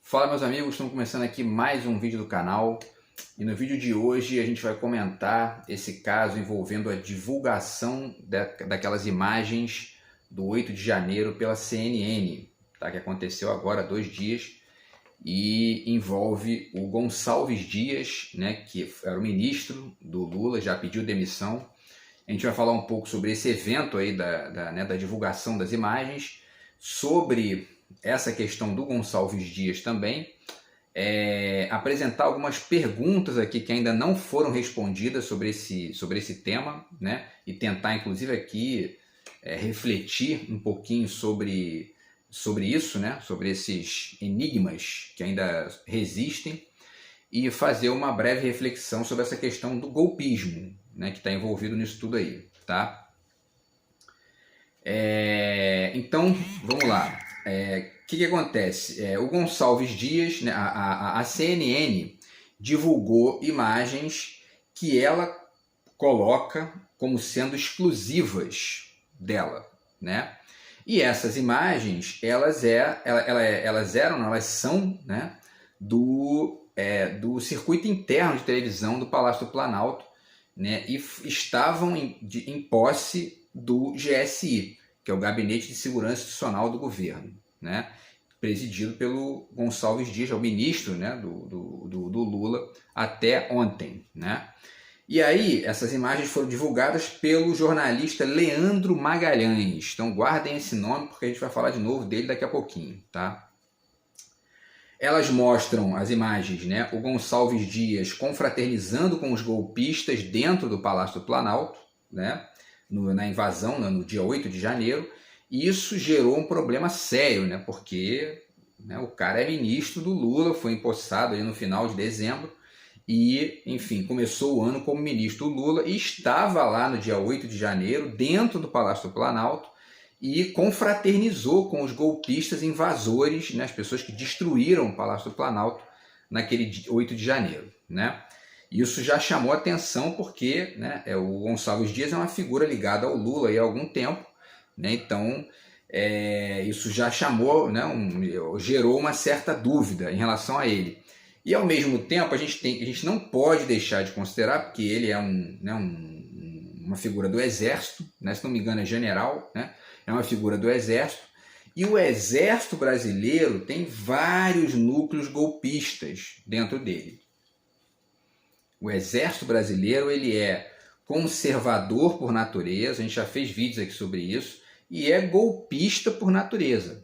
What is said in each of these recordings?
Fala meus amigos, estamos começando aqui mais um vídeo do canal e no vídeo de hoje a gente vai comentar esse caso envolvendo a divulgação daquelas imagens do 8 de janeiro pela CNN, tá? Que aconteceu agora há 2 dias e envolve o Gonçalves Dias, né, que era o ministro do Lula, já pediu demissão. A gente vai falar um pouco sobre esse evento aí da divulgação das imagens, sobre essa questão do Gonçalves Dias também, apresentar algumas perguntas aqui que ainda não foram respondidas sobre esse tema, né? E tentar, inclusive, aqui refletir um pouquinho sobre isso, né? Sobre esses enigmas que ainda resistem e fazer uma breve reflexão sobre essa questão do golpismo, né? Que está envolvido nisso tudo aí, tá? Então, vamos lá. O que acontece? O Gonçalves Dias, né, a CNN divulgou imagens que ela coloca como sendo exclusivas dela, né? E essas imagens, elas são, né, do circuito interno de televisão do Palácio do Planalto, né, e estavam em posse do GSI, que é o Gabinete de Segurança Institucional do Governo, né, presidido pelo Gonçalves Dias, é o ministro, né, do Lula até ontem, né? E aí, essas imagens foram divulgadas pelo jornalista Leandro Magalhães. Então guardem esse nome, porque a gente vai falar de novo dele daqui a pouquinho, tá? Elas mostram, as imagens, né, o Gonçalves Dias confraternizando com os golpistas dentro do Palácio do Planalto, né, na invasão, no dia 8 de janeiro, e isso gerou um problema sério, né, porque, né, o cara é ministro do Lula, foi empossado aí no final de dezembro, e, enfim, começou o ano como ministro do Lula e estava lá no dia 8 de janeiro, dentro do Palácio do Planalto, e confraternizou com os golpistas invasores, né, as pessoas que destruíram o Palácio do Planalto naquele 8 de janeiro, né? Isso já chamou atenção porque, né, o Gonçalves Dias é uma figura ligada ao Lula há algum tempo, né? Então isso já chamou, né, gerou uma certa dúvida em relação a ele. E ao mesmo tempo a gente não pode deixar de considerar, porque ele é uma figura do Exército, né, se não me engano é general, né? É uma figura do Exército, e o Exército brasileiro tem vários núcleos golpistas dentro dele. O Exército brasileiro, ele é conservador por natureza, a gente já fez vídeos aqui sobre isso, e é golpista por natureza,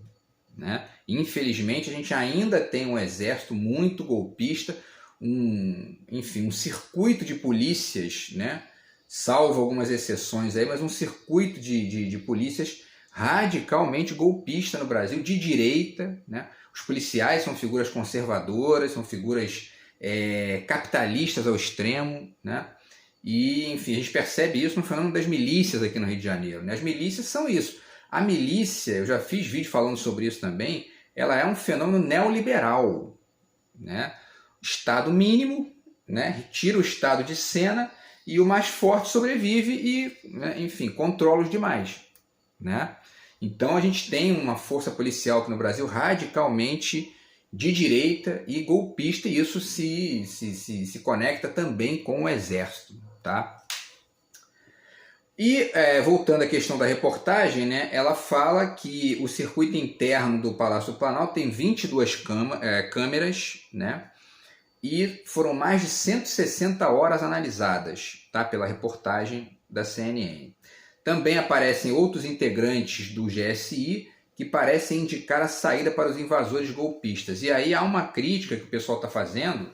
né? Infelizmente, a gente ainda tem um exército muito golpista, enfim, um circuito de polícias, né? Salvo algumas exceções aí, mas um circuito de polícias radicalmente golpista no Brasil, de direita, né? Os policiais são figuras conservadoras, são figuras capitalistas ao extremo, né? E, enfim, a gente percebe isso no fenômeno das milícias aqui no Rio de Janeiro, né? As milícias são isso. A milícia, eu já fiz vídeo falando sobre isso também, ela é um fenômeno neoliberal, né? Estado mínimo, né, retira o Estado de cena e o mais forte sobrevive e, né, enfim, controla os demais, né? Então a gente tem uma força policial aqui no Brasil radicalmente de direita e golpista, e isso se conecta também com o Exército, tá? E voltando à questão da reportagem, né, ela fala que o circuito interno do Palácio do Planalto tem 22 câmeras, né, e foram mais de 160 horas analisadas, tá, pela reportagem da CNN. Também aparecem outros integrantes do GSI que parecem indicar a saída para os invasores golpistas. E aí há uma crítica que o pessoal está fazendo,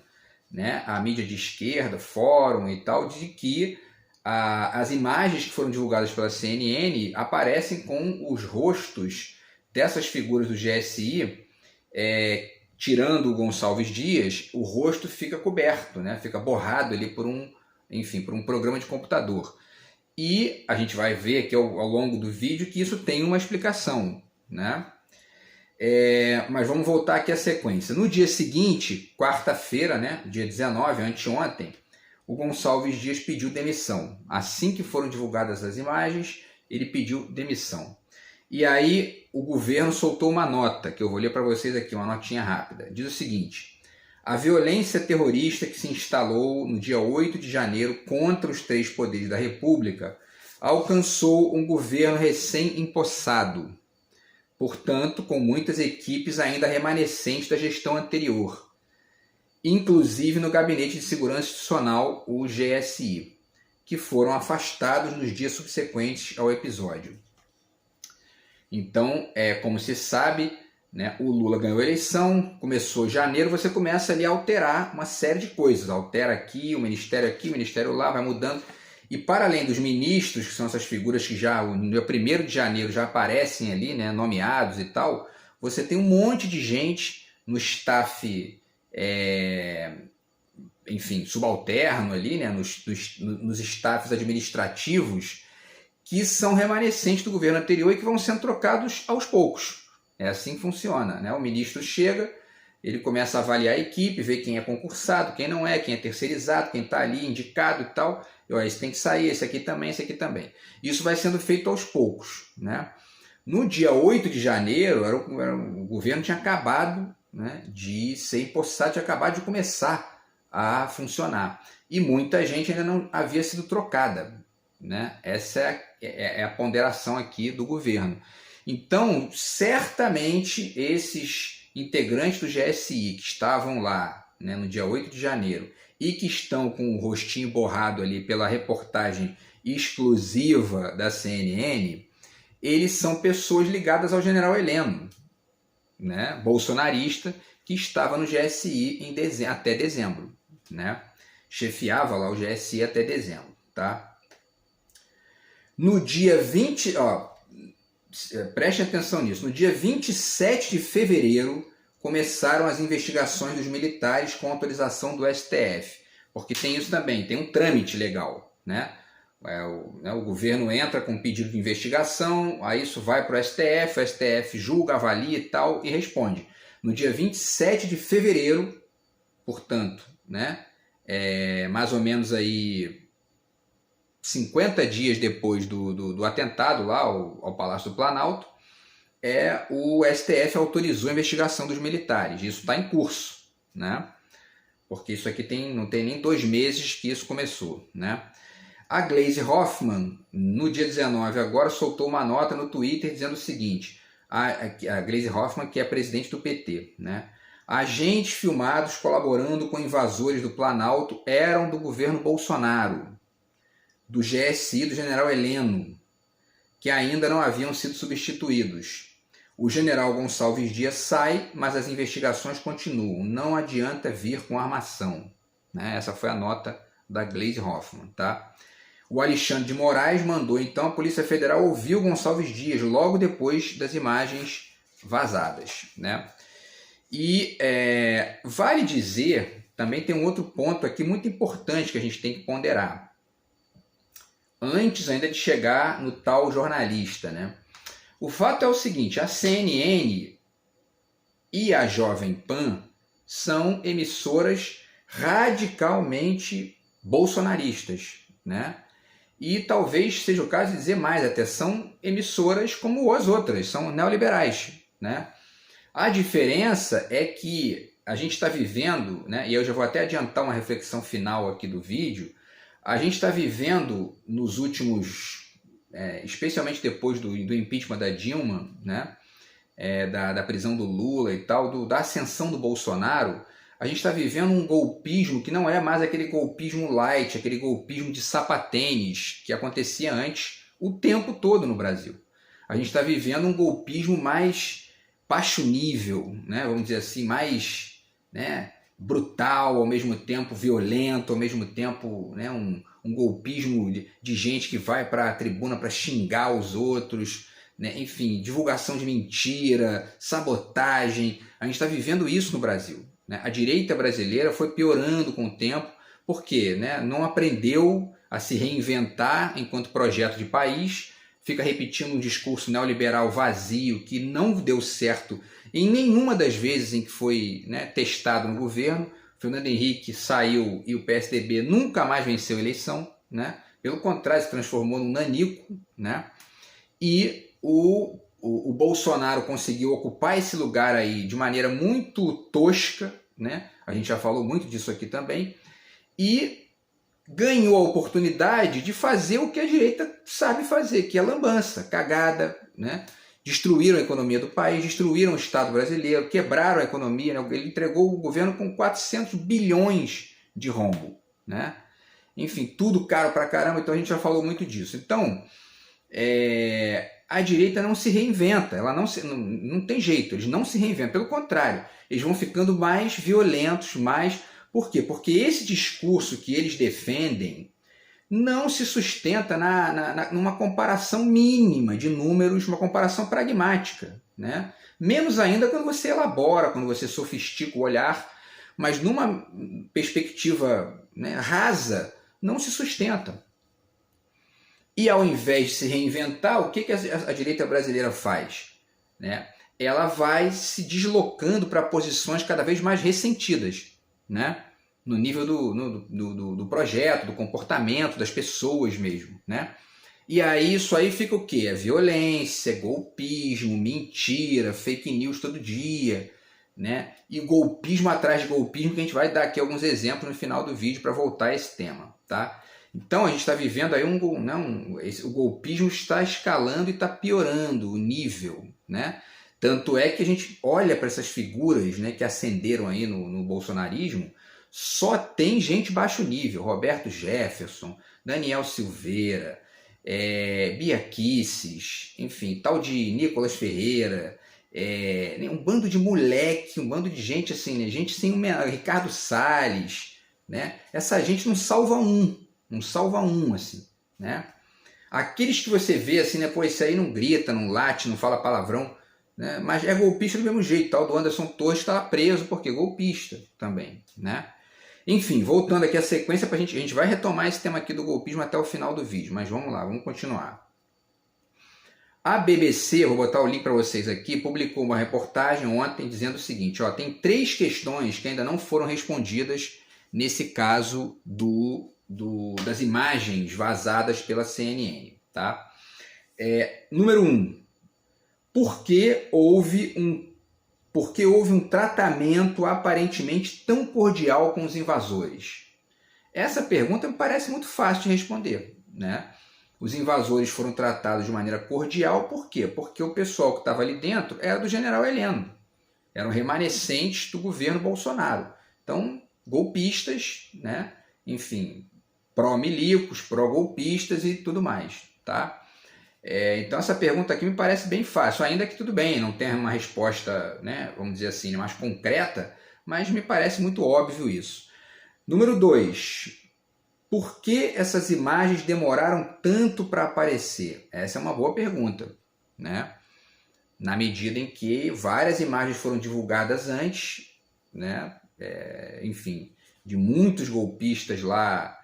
né, a mídia de esquerda, fórum e tal, de que as imagens que foram divulgadas pela CNN aparecem com os rostos dessas figuras do GSI, tirando o Gonçalves Dias, o rosto fica coberto, né? Fica borrado ali por um programa de computador. E a gente vai ver aqui ao longo do vídeo que isso tem uma explicação, né? Mas vamos voltar aqui à sequência. No dia seguinte, quarta-feira, né, dia 19, anteontem, o Gonçalves Dias pediu demissão. Assim que foram divulgadas as imagens, ele pediu demissão. E aí o governo soltou uma nota, que eu vou ler para vocês aqui, uma notinha rápida. Diz o seguinte: a violência terrorista que se instalou no dia 8 de janeiro contra os três poderes da República alcançou um governo recém-empossado, portanto, com muitas equipes ainda remanescentes da gestão anterior, inclusive no Gabinete de Segurança Institucional, o GSI, que foram afastados nos dias subsequentes ao episódio. Então, como se sabe, né, o Lula ganhou a eleição, começou em janeiro, você começa ali a alterar uma série de coisas. Altera aqui, o ministério lá, vai mudando. E para além dos ministros, que são essas figuras que já no dia 1º de janeiro já aparecem ali, né, nomeados e tal, você tem um monte de gente no staff, enfim, subalterno ali, né, nos staffs administrativos, que são remanescentes do governo anterior e que vão sendo trocados aos poucos. É assim que funciona, né? O ministro chega, ele começa a avaliar a equipe, ver quem é concursado, quem não é, quem é terceirizado, quem está ali indicado e tal. E, esse tem que sair, esse aqui também, esse aqui também. Isso vai sendo feito aos poucos, né? No dia 8 de janeiro, o governo tinha acabado, né, de ser empossado, tinha acabado de começar a funcionar. E muita gente ainda não havia sido trocada, né? Essa é a ponderação aqui do governo. Então, certamente, esses integrantes do GSI que estavam lá, né, no dia 8 de janeiro e que estão com o rostinho borrado ali pela reportagem exclusiva da CNN, eles são pessoas ligadas ao general Heleno, né, bolsonarista, que estava no GSI até dezembro, né? Chefiava lá o GSI até dezembro, tá? No dia 20, preste atenção nisso, no dia 27 de fevereiro começaram as investigações dos militares com autorização do STF, porque tem isso também, tem um trâmite legal, né? O governo entra com um pedido de investigação, aí isso vai para o STF julga, avalia e tal, e responde. No dia 27 de fevereiro, portanto, né, mais ou menos aí 50 dias depois do atentado lá ao Palácio do Planalto, o STF autorizou a investigação dos militares. Isso está em curso, né? Porque isso aqui não tem nem 2 meses que isso começou, né? A Gleisi Hoffmann, no dia 19 agora, soltou uma nota no Twitter dizendo o seguinte, a Gleisi Hoffmann, que é presidente do PT, né? Agentes filmados colaborando com invasores do Planalto eram do governo Bolsonaro, do GSI do general Heleno, que ainda não haviam sido substituídos. O general Gonçalves Dias sai, mas as investigações continuam. Não adianta vir com armação, né? Essa foi a nota da Gleisi Hoffmann, tá? O Alexandre de Moraes mandou, então, a Polícia Federal ouvir o Gonçalves Dias logo depois das imagens vazadas, né? E vale dizer, também tem um outro ponto aqui muito importante que a gente tem que ponderar. Antes ainda de chegar no tal jornalista, né? O fato é o seguinte, a CNN e a Jovem Pan são emissoras radicalmente bolsonaristas, né? E talvez seja o caso de dizer mais, até são emissoras como as outras, são neoliberais, né? A diferença é que a gente está vivendo, né, e eu já vou até adiantar uma reflexão final aqui do vídeo, a gente está vivendo nos últimos, especialmente depois do impeachment da Dilma, né, da prisão do Lula e tal, da ascensão do Bolsonaro, a gente está vivendo um golpismo que não é mais aquele golpismo light, aquele golpismo de sapatênis que acontecia antes o tempo todo no Brasil. A gente está vivendo um golpismo mais paixonível, né, vamos dizer assim, mais, né, brutal, ao mesmo tempo violento, ao mesmo tempo, né, um golpismo de gente que vai para a tribuna para xingar os outros, né, enfim, divulgação de mentira, sabotagem. A gente está vivendo isso no Brasil, né? A direita brasileira foi piorando com o tempo, porque, né, não aprendeu a se reinventar enquanto projeto de país, fica repetindo um discurso neoliberal vazio que não deu certo em nenhuma das vezes em que foi, né, testado no governo. Fernando Henrique saiu e o PSDB nunca mais venceu a eleição, né? Pelo contrário, se transformou num nanico, né? E o o Bolsonaro conseguiu ocupar esse lugar aí de maneira muito tosca, né? A gente já falou muito disso aqui também, e ganhou a oportunidade de fazer o que a direita sabe fazer, que é lambança, cagada, né? Destruíram a economia do país, destruíram o Estado brasileiro, quebraram a economia, né? Ele entregou o governo com 400 bilhões de rombo, né? Enfim, tudo caro pra caramba, então a gente já falou muito disso. Então, a direita não se reinventa, ela não tem jeito, eles não se reinventam, pelo contrário, eles vão ficando mais violentos, mais... Por quê? Porque esse discurso que eles defendem não se sustenta numa comparação mínima de números, uma comparação pragmática, né? Menos ainda quando você elabora, quando você sofistica o olhar, mas numa perspectiva, né, rasa, não se sustenta. E ao invés de se reinventar, o que a direita brasileira faz? Né? Ela vai se deslocando para posições cada vez mais ressentidas, né? No nível do projeto, do comportamento das pessoas mesmo. Né? E aí isso aí fica o quê? É violência, golpismo, mentira, fake news todo dia. Né? E golpismo atrás de golpismo, que a gente vai dar aqui alguns exemplos no final do vídeo para voltar a esse tema. Tá? Então a gente está vivendo aí o golpismo está escalando e está piorando o nível, né? Tanto é que a gente olha para essas figuras, né, que ascenderam aí no bolsonarismo, só tem gente baixo nível, Roberto Jefferson, Daniel Silveira, Bia Kicis, enfim, tal de Nicolas Ferreira, um bando de moleque, um bando de gente assim, né, gente sem Ricardo Salles, né? Essa gente não salva um, assim, né? Aqueles que você vê assim, né, pô, esse aí não grita, não late, não fala palavrão, né? Mas é golpista do mesmo jeito, tal do Anderson Torres está lá preso porque é golpista também, né? Enfim, voltando aqui à sequência, a gente vai retomar esse tema aqui do golpismo até o final do vídeo, mas vamos lá, vamos continuar. A BBC, vou botar o link para vocês aqui, publicou uma reportagem ontem dizendo o seguinte, ó, tem 3 questões que ainda não foram respondidas nesse caso das imagens vazadas pela CNN. Tá? Número 1, por que houve um tratamento aparentemente tão cordial com os invasores? Essa pergunta me parece muito fácil de responder, né? Os invasores foram tratados de maneira cordial, por quê? Porque o pessoal que estava ali dentro era do general Heleno, eram remanescentes do governo Bolsonaro. Então, golpistas, né? Enfim, pró-milicos, pró-golpistas e tudo mais, tá? Então essa pergunta aqui me parece bem fácil, ainda que tudo bem, não tenha uma resposta, né, vamos dizer assim, mais concreta, mas me parece muito óbvio isso. Número 2, por que essas imagens demoraram tanto para aparecer? Essa é uma boa pergunta, né? Na medida em que várias imagens foram divulgadas antes, né? Enfim, de muitos golpistas lá,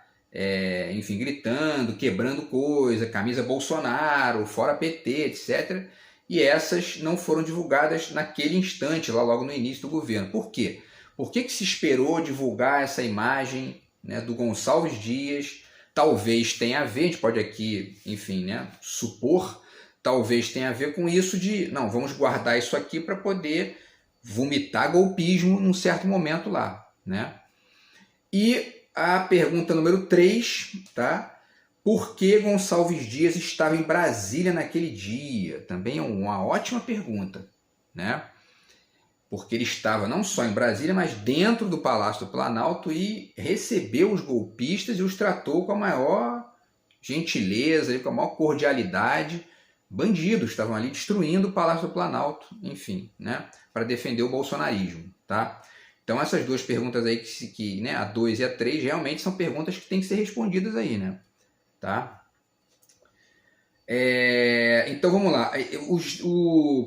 enfim, gritando, quebrando coisa, camisa Bolsonaro, fora PT, etc. E essas não foram divulgadas naquele instante, lá logo no início do governo. Por quê? Por que se esperou divulgar essa imagem, né, do Gonçalves Dias? Talvez tenha a ver, a gente pode aqui, enfim, né, supor, talvez tenha a ver com isso de, não, vamos guardar isso aqui para poder vomitar golpismo num certo momento lá, né? E a pergunta número 3, tá? Por que Gonçalves Dias estava em Brasília naquele dia? Também é uma ótima pergunta, né? Porque ele estava não só em Brasília, mas dentro do Palácio do Planalto e recebeu os golpistas e os tratou com a maior gentileza, com a maior cordialidade. Bandidos estavam ali destruindo o Palácio do Planalto, enfim, né, para defender o bolsonarismo, tá? Então essas duas perguntas aí, né, a 2 e a 3, realmente são perguntas que têm que ser respondidas aí, né? Tá? Então vamos lá.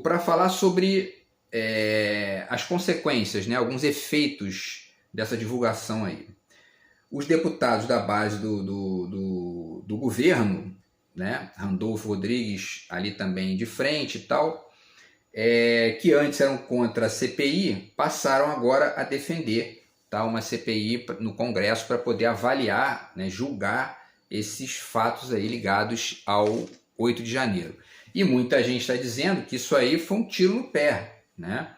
Para falar sobre as consequências, né, alguns efeitos dessa divulgação aí. Os deputados da base do governo, né, Randolfo Rodrigues ali também de frente e tal, que antes eram contra a CPI, passaram agora a defender, tá, uma CPI no Congresso para poder avaliar, né, julgar esses fatos aí ligados ao 8 de janeiro. E muita gente está dizendo que isso aí foi um tiro no pé, né,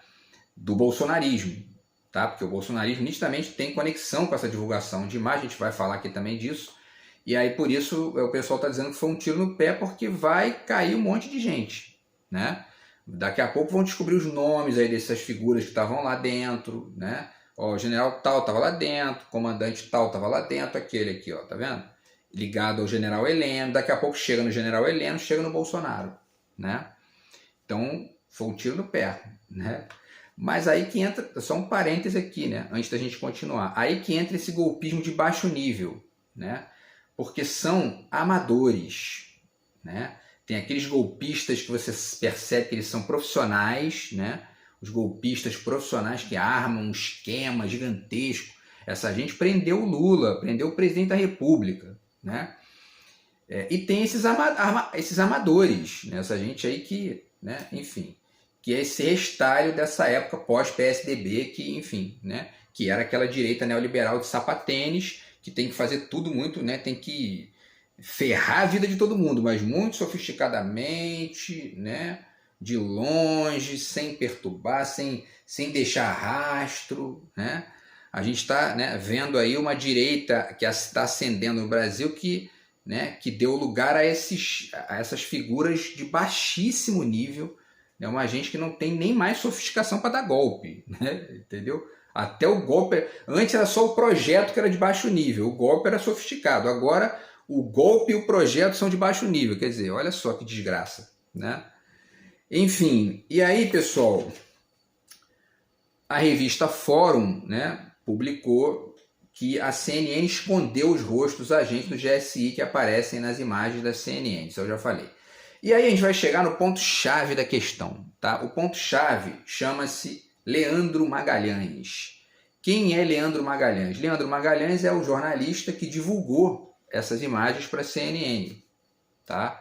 do bolsonarismo, tá? Porque o bolsonarismo nitidamente tem conexão com essa divulgação de imagem, a gente vai falar aqui também disso, e aí por isso o pessoal está dizendo que foi um tiro no pé porque vai cair um monte de gente, né? Daqui a pouco vão descobrir os nomes aí dessas figuras que estavam lá dentro, né? Ó, o general tal estava lá dentro, o comandante tal estava lá dentro, aquele aqui, ó, tá vendo? Ligado ao general Heleno, daqui a pouco chega no general Heleno, chega no Bolsonaro, né? Então, foi um tiro no pé, né? Mas aí que entra, só um parêntese aqui, né? Antes da gente continuar, aí que entra esse golpismo de baixo nível, né? Porque são amadores, né? Tem aqueles golpistas que você percebe que eles são profissionais, né? Os golpistas profissionais que armam um esquema gigantesco. Essa gente prendeu o Lula, prendeu o presidente da República, né? E tem esses amadores, né? Essa gente aí que, né? Enfim, que é esse restalho dessa época pós-PSDB, que, enfim, né? Que era aquela direita neoliberal de sapatênis, que tem que fazer tudo muito, né? Tem que ferrar a vida de todo mundo, mas muito sofisticadamente, né? De longe, sem perturbar, sem deixar rastro, né? A gente está, né, vendo aí uma direita que está ascendendo no Brasil que, né, que deu lugar a essas figuras de baixíssimo nível, né? Uma gente que não tem nem mais sofisticação para dar golpe, né? Entendeu? Até o golpe, antes era só o projeto que era de baixo nível, o golpe era sofisticado, agora o golpe e o projeto são de baixo nível, quer dizer, olha só que desgraça, né? Enfim, e aí, pessoal, a revista Fórum, né, publicou que a CNN escondeu os rostos dos agentes do GSI que aparecem nas imagens da CNN, isso eu já falei. E aí a gente vai chegar no ponto-chave da questão, tá? O ponto-chave chama-se Leandro Magalhães. Quem é Leandro Magalhães? Leandro Magalhães é o jornalista que divulgou essas imagens para a CNN, tá?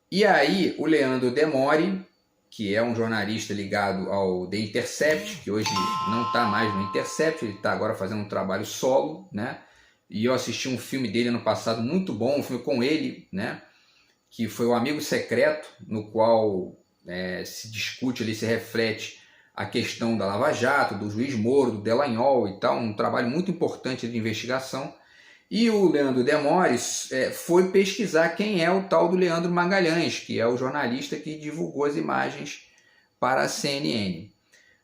E aí o Leandro Demore, que é um jornalista ligado ao The Intercept, que hoje não está mais no Intercept, ele está agora fazendo um trabalho solo, né? E eu assisti um filme dele ano passado muito bom, um filme com ele, né? Que foi O Amigo Secreto, no qual se discute ali, se reflete a questão da Lava Jato, do juiz Moro, do Dallagnol e tal, um trabalho muito importante de investigação. E o Leandro Demores foi pesquisar quem é o tal do Leandro Magalhães, que é o jornalista que divulgou as imagens para a CNN.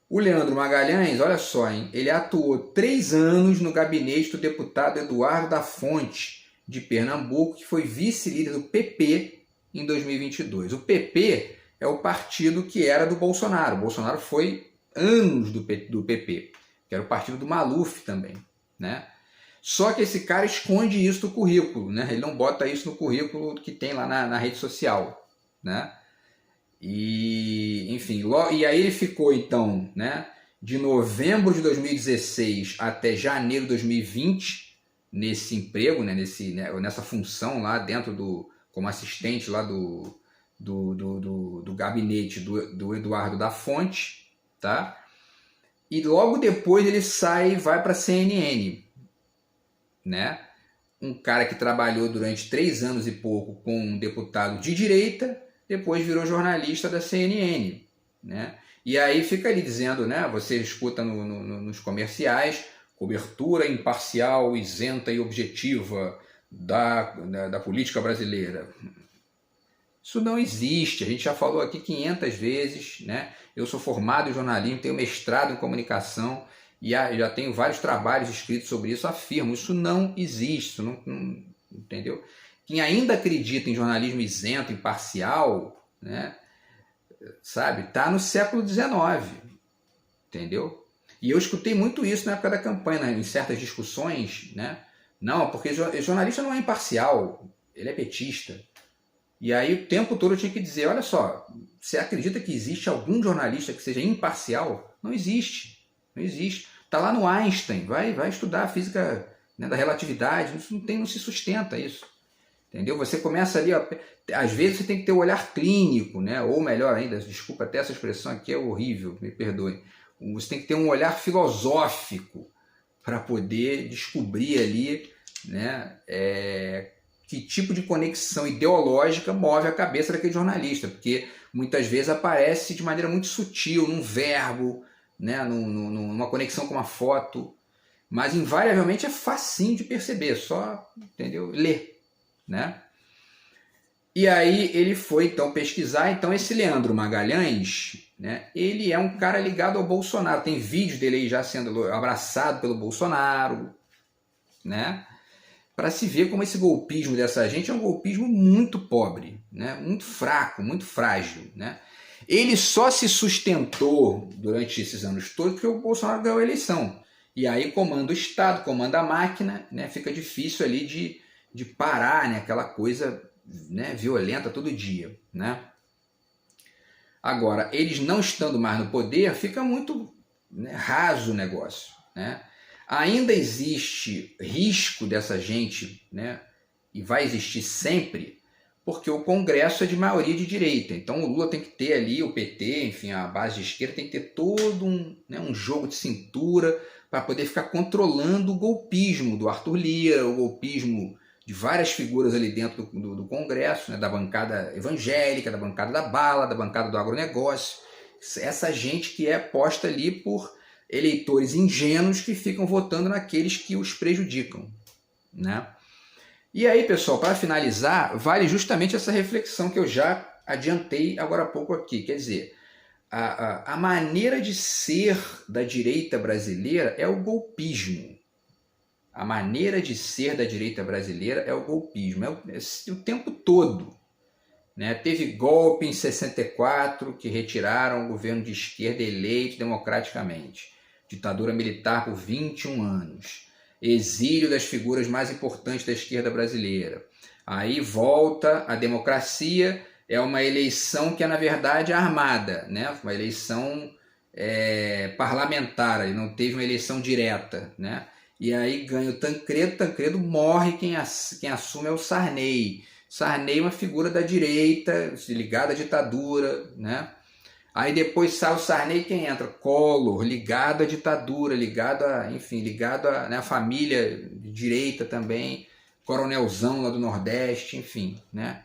O Leandro Magalhães, olha só, hein, ele atuou 3 anos no gabinete do deputado Eduardo da Fonte, de Pernambuco, que foi vice-líder do PP em 2022. O PP é o partido que era do Bolsonaro. O Bolsonaro foi anos do PP, que era o partido do Maluf também, né? Só que esse cara esconde isso do currículo, né? Ele não bota isso no currículo que tem lá na rede social, né? E, enfim, e aí ele ficou, então, né, de novembro de 2016 até janeiro de 2020 nesse emprego, né, nessa função lá dentro como assistente lá do gabinete do Eduardo da Fonte, tá? E logo depois ele sai e vai para a CNN, né? Um cara que trabalhou durante 3 anos e pouco com um deputado de direita, depois virou jornalista da CNN, né? E aí fica ali dizendo, né? Você escuta nos comerciais, cobertura imparcial, isenta e objetiva da política brasileira. Isso não existe, a gente já falou aqui 500 vezes, né? Eu sou formado em jornalismo, tenho mestrado em comunicação, e já tenho vários trabalhos escritos sobre isso, afirmo, isso não existe, isso não, entendeu? Quem ainda acredita em jornalismo isento, imparcial, né, sabe, está no século XIX, entendeu? E eu escutei muito isso na época da campanha, né, em certas discussões, né? Não, porque jornalista não é imparcial, ele é petista. E aí o tempo todo eu tinha que dizer, olha só, você acredita que existe algum jornalista que seja imparcial? Não existe. Não existe. Está lá no Einstein, vai estudar a física, né, da relatividade, isso não se sustenta isso. Entendeu? Você começa ali, ó, às vezes você tem que ter o olhar clínico, né? Ou melhor ainda, desculpa até essa expressão aqui é horrível, me perdoe. Você tem que ter um olhar filosófico para poder descobrir ali, né, que tipo de conexão ideológica move a cabeça daquele jornalista, porque muitas vezes aparece de maneira muito sutil, num verbo, né, numa conexão com uma foto, mas invariavelmente é facinho de perceber, só, entendeu? Ler, né? E aí ele foi então pesquisar, então esse Leandro Magalhães, né, ele é um cara ligado ao Bolsonaro, tem vídeos dele aí já sendo abraçado pelo Bolsonaro, né? Para se ver como esse golpismo dessa gente é um golpismo muito pobre, né? Muito fraco, muito frágil, né? Ele só se sustentou durante esses anos todos porque o Bolsonaro ganhou a eleição. E aí comanda o Estado, comanda a máquina, né? Fica difícil ali de parar, né? Aquela coisa, né, violenta todo dia, né? Agora, eles não estando mais no poder, fica muito, né, raso o negócio, né? Ainda existe risco dessa gente, né, e vai existir sempre, porque o Congresso é de maioria de direita. Então o Lula tem que ter ali, o PT, enfim, a base de esquerda tem que ter todo um jogo de cintura para poder ficar controlando o golpismo do Arthur Lira, o golpismo de várias figuras ali dentro do Congresso, né, da bancada evangélica, da bancada da bala, da bancada do agronegócio. Essa gente que é posta ali por eleitores ingênuos que ficam votando naqueles que os prejudicam, né? E aí, pessoal, para finalizar, vale justamente essa reflexão que eu já adiantei agora há pouco aqui. Quer dizer, a maneira de ser da direita brasileira é o golpismo. A maneira de ser da direita brasileira é o golpismo, é o tempo todo, né? Teve golpe em 64 que retiraram o governo de esquerda eleito democraticamente. Ditadura militar por 21 anos. Exílio das figuras mais importantes da esquerda brasileira. Aí volta a democracia, é uma eleição que é, na verdade, armada, né? Uma eleição parlamentar, não teve uma eleição direta, né? E aí ganha o Tancredo morre, quem assume é o Sarney. Sarney é uma figura da direita, ligada à ditadura, né? Aí depois sai o Sarney, quem entra? Collor, ligado à ditadura, ligado a, enfim, né, a família de direita também, coronelzão lá do Nordeste, enfim, né?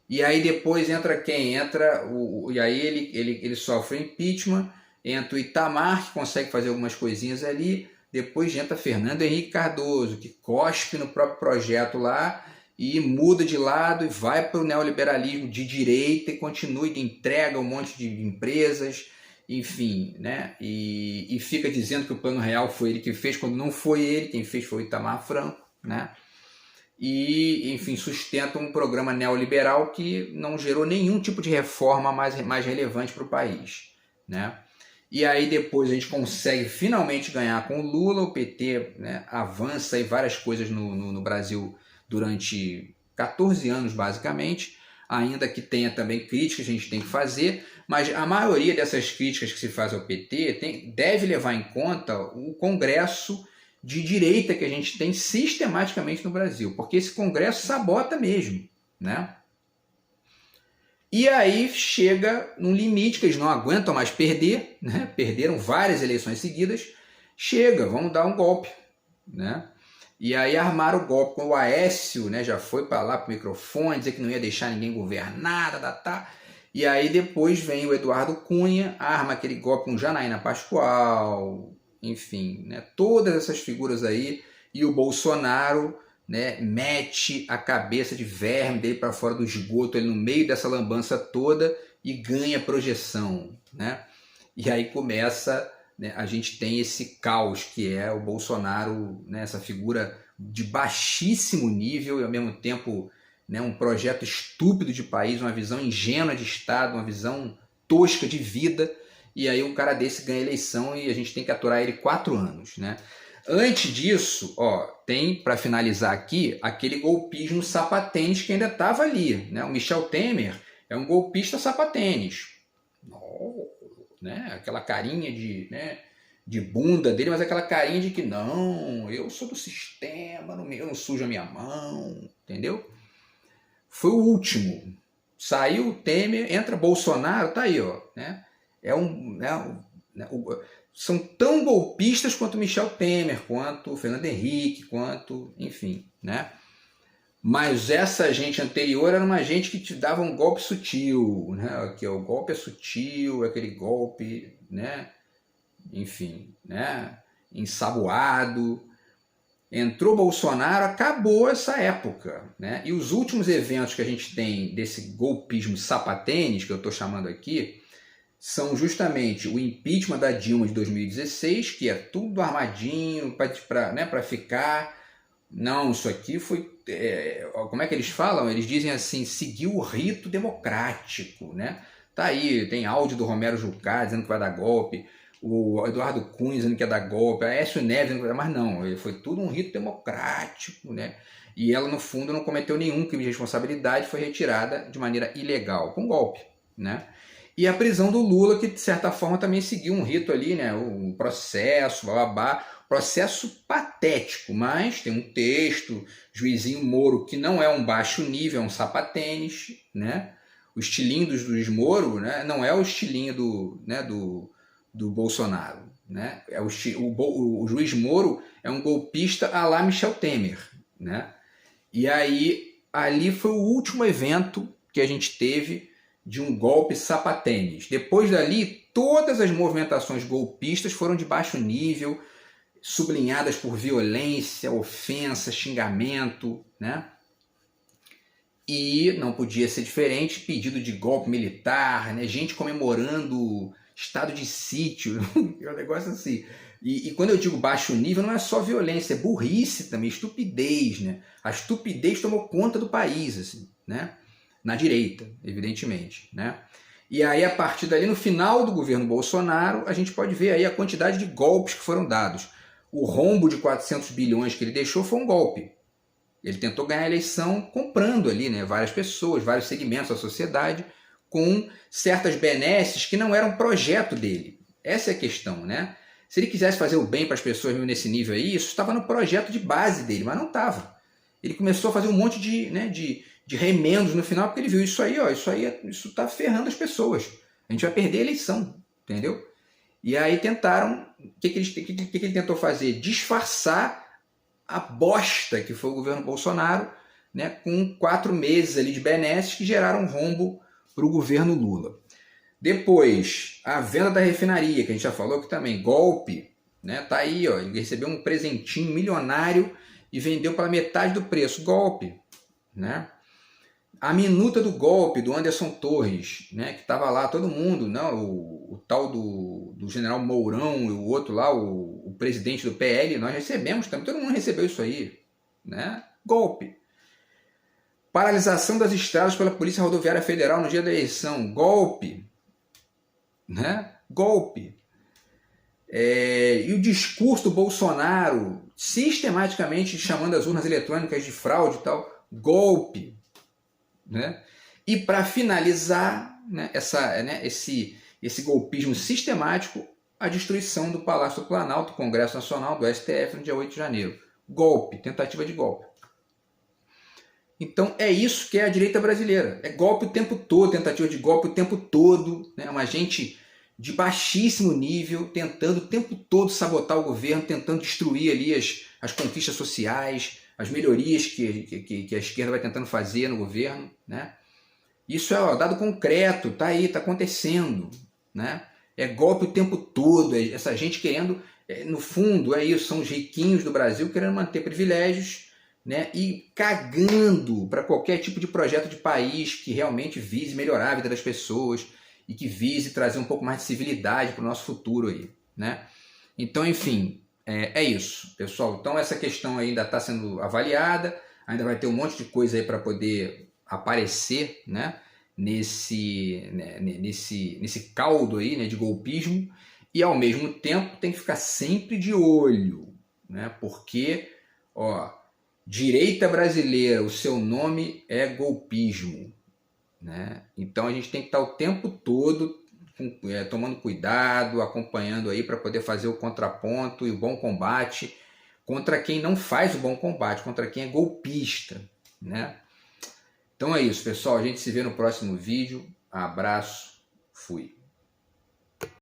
E aí depois entra quem? E aí ele sofre impeachment, entra o Itamar, que consegue fazer algumas coisinhas ali, depois entra Fernando Henrique Cardoso, que cospe no próprio projeto lá, e muda de lado e vai para o neoliberalismo de direita e continua e entrega um monte de empresas, enfim, né? E fica dizendo que o Plano Real foi ele que fez, quando não foi ele, quem fez foi o Itamar Franco, né? E, enfim, sustenta um programa neoliberal que não gerou nenhum tipo de reforma mais relevante para o país, né? E aí depois a gente consegue finalmente ganhar com o Lula, o PT, né, avança aí várias coisas no Brasil durante 14 anos, basicamente, ainda que tenha também críticas que a gente tem que fazer, mas a maioria dessas críticas que se faz ao PT deve levar em conta o Congresso de direita que a gente tem sistematicamente no Brasil, porque esse Congresso sabota mesmo, né? E aí chega num limite que eles não aguentam mais perder, né? Perderam várias eleições seguidas, vamos dar um golpe, né? E aí armaram o golpe com o Aécio, né? Já foi para lá pro microfone, dizer que não ia deixar ninguém governar, E aí depois vem o Eduardo Cunha, arma aquele golpe com Janaína Pascoal, enfim, né? Todas essas figuras aí, e o Bolsonaro, né, mete a cabeça de verme dele para fora do esgoto, ele no meio dessa lambança toda e ganha projeção, né? E aí começa, né, a gente tem esse caos que é o Bolsonaro, né, essa figura de baixíssimo nível e ao mesmo tempo, né, um projeto estúpido de país, uma visão ingênua de Estado, uma visão tosca de vida, e aí um cara desse ganha eleição e a gente tem que aturar ele 4 anos, né? Antes disso, tem, para finalizar aqui, aquele golpismo sapatênis que ainda estava ali, né? O Michel Temer é um golpista sapatênis, né? Aquela carinha de bunda dele, mas aquela carinha de que não, eu sou do sistema, eu não sujo a minha mão, entendeu? Foi o último. Saiu o Temer, entra Bolsonaro, tá aí, né? São tão golpistas quanto Michel Temer, quanto Fernando Henrique, quanto, enfim, né? Mas essa gente anterior era uma gente que te dava um golpe sutil, né? Aqui, o golpe é sutil, aquele golpe, né? Enfim, né? Ensaboado. Entrou Bolsonaro, acabou essa época, né? E os últimos eventos que a gente tem desse golpismo sapatênis, que eu estou chamando aqui, são justamente o impeachment da Dilma de 2016, que é tudo armadinho para ficar. Não, isso aqui foi... como é que eles falam? Eles dizem assim, seguiu o rito democrático, né? Tá aí, tem áudio do Romero Jucá dizendo que vai dar golpe, o Eduardo Cunha dizendo que ia dar golpe, a Aécio Neves dizendo que vai dar, mas não, foi tudo um rito democrático, né? E ela, no fundo, não cometeu nenhum crime de responsabilidade, foi retirada de maneira ilegal, com golpe, né? E a prisão do Lula, que de certa forma também seguiu um rito ali, né? O processo, bababá, processo patético, mas tem um texto, Juizinho Moro, que não é um baixo nível, é um sapatênis, né? O estilinho do Juiz Moro, né? Não é o estilinho do Bolsonaro, né? O Juiz Moro é um golpista à la Michel Temer, né? E aí, ali foi o último evento que a gente teve de um golpe sapatênis. Depois dali, todas as movimentações golpistas foram de baixo nível, sublinhadas por violência, ofensa, xingamento, né? E não podia ser diferente, pedido de golpe militar, né? Gente comemorando estado de sítio, é um negócio assim. E quando eu digo baixo nível, não é só violência, é burrice também, estupidez, né? A estupidez tomou conta do país, assim, né? Na direita, evidentemente, né? E aí, a partir dali, no final do governo Bolsonaro, a gente pode ver aí a quantidade de golpes que foram dados. O rombo de 400 bilhões que ele deixou foi um golpe. Ele tentou ganhar a eleição comprando ali, né, várias pessoas, vários segmentos da sociedade, com certas benesses que não eram projeto dele. Essa é a questão, né? Se ele quisesse fazer o bem para as pessoas mesmo nesse nível aí, isso estava no projeto de base dele, mas não estava. Ele começou a fazer um monte de remendos no final, porque ele viu isso aí, ó, isso está ferrando as pessoas. A gente vai perder a eleição, entendeu? E aí tentaram, o que ele tentou fazer? Disfarçar a bosta que foi o governo Bolsonaro, né, com 4 meses ali de benesses que geraram um rombo para o governo Lula. Depois, a venda da refinaria, que a gente já falou que também, golpe, né, tá aí, ó, ele recebeu um presentinho milionário e vendeu pela metade do preço, golpe, né? A minuta do golpe do Anderson Torres, né, que estava lá todo mundo, não, o tal do general Mourão e o outro lá, o presidente do PL, nós recebemos também, todo mundo recebeu isso aí, né? Golpe. Paralisação das estradas pela Polícia Rodoviária Federal no dia da eleição, golpe, né? Golpe. E o discurso do Bolsonaro sistematicamente chamando as urnas eletrônicas de fraude e tal, golpe, né? E para finalizar, né, esse golpismo sistemático, a destruição do Palácio do Planalto, do Congresso Nacional, do STF, no dia 8 de janeiro. Golpe, tentativa de golpe. Então é isso que é a direita brasileira. É golpe o tempo todo, tentativa de golpe o tempo todo, né? Uma gente de baixíssimo nível, tentando o tempo todo sabotar o governo, tentando destruir ali as conquistas sociais, as melhorias que a esquerda vai tentando fazer no governo, né? Isso é dado concreto, tá aí, tá acontecendo, né? É golpe o tempo todo, essa gente querendo, no fundo, é isso, são os riquinhos do Brasil querendo manter privilégios, né? E cagando para qualquer tipo de projeto de país que realmente vise melhorar a vida das pessoas e que vise trazer um pouco mais de civilidade para o nosso futuro aí, né? Então, enfim, é isso, pessoal. Então essa questão ainda está sendo avaliada, ainda vai ter um monte de coisa aí para poder aparecer, né, nesse caldo aí, né, de golpismo, e ao mesmo tempo tem que ficar sempre de olho, né, porque, ó, direita brasileira, o seu nome é golpismo, né? Então a gente tem que estar o tempo todo tomando cuidado, acompanhando aí para poder fazer o contraponto e o bom combate contra quem não faz o bom combate, contra quem é golpista, né? Então é isso, pessoal. A gente se vê no próximo vídeo. Abraço. Fui.